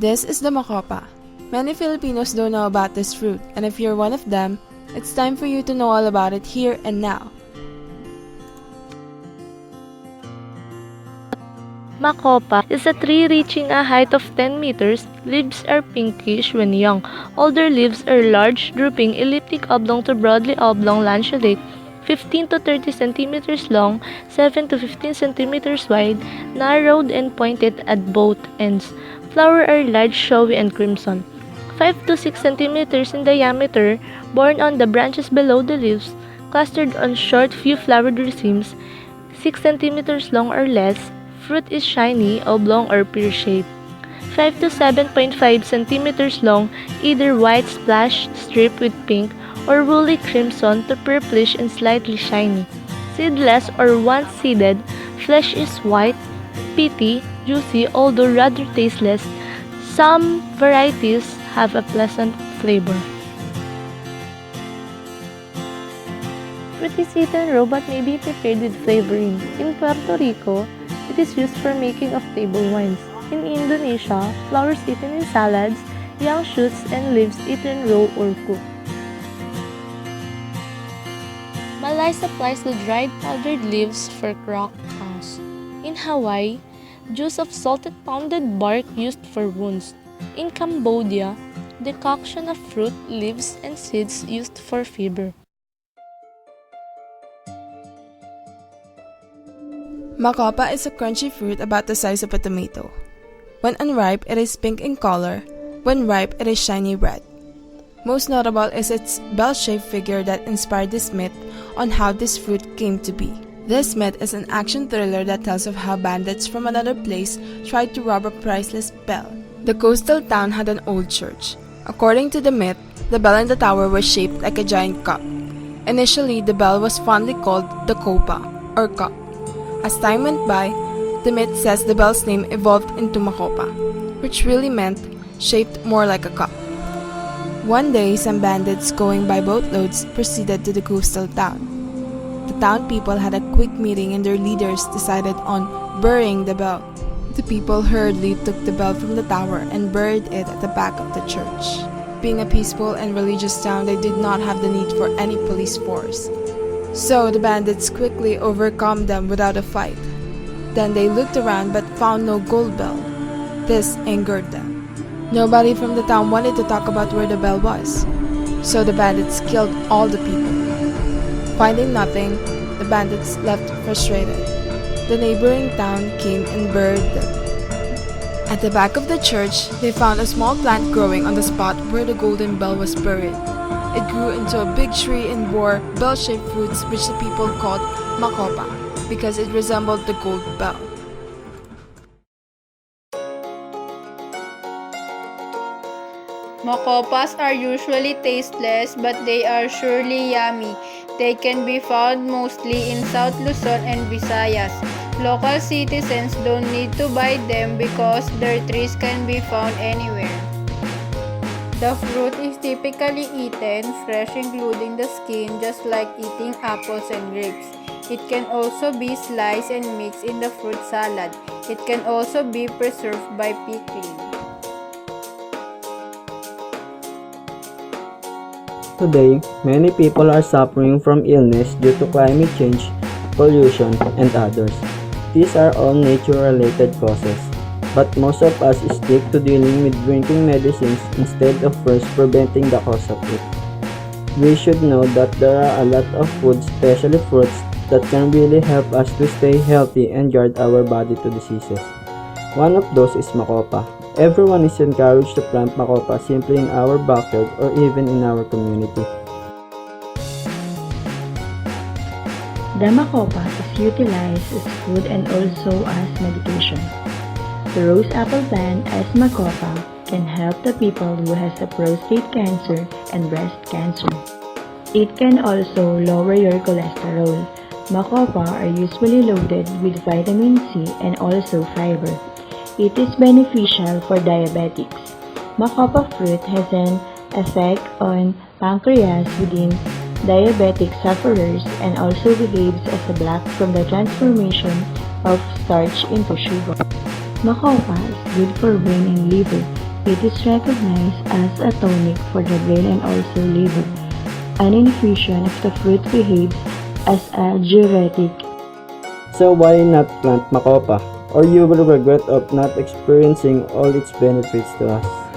This is the Macopa. Many Filipinos don't know about this fruit, and if you're one of them, it's time for you to know all about it here and now. Macopa is a tree reaching a height of 10 meters. Leaves are pinkish when young. Older leaves are large, drooping, elliptic oblong to broadly oblong lanceolate, 15 to 30 centimeters long, 7 to 15 centimeters wide, narrowed and pointed at both ends. Flowers are large, showy, and crimson. 5 to 6 centimeters in diameter, borne on the branches below the leaves, clustered on short, few flowered racemes, 6 centimeters long or less. Fruit is shiny, oblong, or pear-shaped. 5 to 7.5 centimeters long, either white splashed strip with pink or woolly crimson to purplish and slightly shiny. Seedless or once seeded, flesh is white, peaty, juicy, although rather tasteless. Some varieties have a pleasant flavor. Fruit is eaten raw but may be prepared with flavoring. In Puerto Rico, it is used for making of table wines. In Indonesia, flowers eaten in salads, young shoots and leaves eaten raw or cooked. Malay supplies the dried powdered leaves for crockhouse. In Hawaii, juice of salted pounded bark used for wounds. In Cambodia, decoction of fruit, leaves, and seeds used for fever. Macopa is a crunchy fruit about the size of a tomato. When unripe, it is pink in color. When ripe, it is shiny red. Most notable is its bell-shaped figure that inspired this myth on how this fruit came to be. This myth is an action thriller that tells of how bandits from another place tried to rob a priceless bell. The coastal town had an old church. According to the myth, the bell in the tower was shaped like a giant cup. Initially, the bell was fondly called the copa, or cup. As time went by, the myth says the bell's name evolved into Macopa, which really meant shaped more like a cup. One day, some bandits going by boatloads proceeded to the coastal town. The town people had a quick meeting and their leaders decided on burying the bell. The people hurriedly took the bell from the tower and buried it at the back of the church. Being a peaceful and religious town, they did not have the need for any police force. So the bandits quickly overcome them without a fight. Then they looked around but found no gold bell. This angered them. Nobody from the town wanted to talk about where the bell was. So the bandits killed all the people. Finding nothing, the bandits left frustrated. The neighboring town came and buried them. At the back of the church, they found a small plant growing on the spot where the golden bell was buried. It grew into a big tree and bore bell-shaped fruits which the people called Macopa because it resembled the gold bell. Macopas are usually tasteless but they are surely yummy. They can be found mostly in South Luzon and Visayas. Local citizens don't need to buy them because their trees can be found anywhere. The fruit is typically eaten fresh, including the skin, just like eating apples and grapes. It can also be sliced and mixed in the fruit salad. It can also be preserved by pickling. Today, many people are suffering from illness due to climate change, pollution, and others. These are all nature-related causes. But most of us stick to dealing with drinking medicines instead of first preventing the cause of it. We should know that there are a lot of foods, especially fruits, that can really help us to stay healthy and guard our body to diseases. One of those is Macopa. Everyone is encouraged to plant Macopa simply in our backyard or even in our community. The Macopa is utilized as food and also as medication. The rose apple plant as Macopa can help the people who has a prostate cancer and breast cancer. It can also lower your cholesterol. Macopa are usually loaded with vitamin C and also fiber. It is beneficial for diabetics. Macopa fruit has an effect on pancreas within diabetic sufferers and also behaves as a block from the transformation of starch into sugar. Macopa is good for brain and liver. It is recognized as a tonic for the brain and also liver. An infusion of the fruit behaves as a diuretic. So why not plant Macopa? Or you will regret of not experiencing all its benefits to us.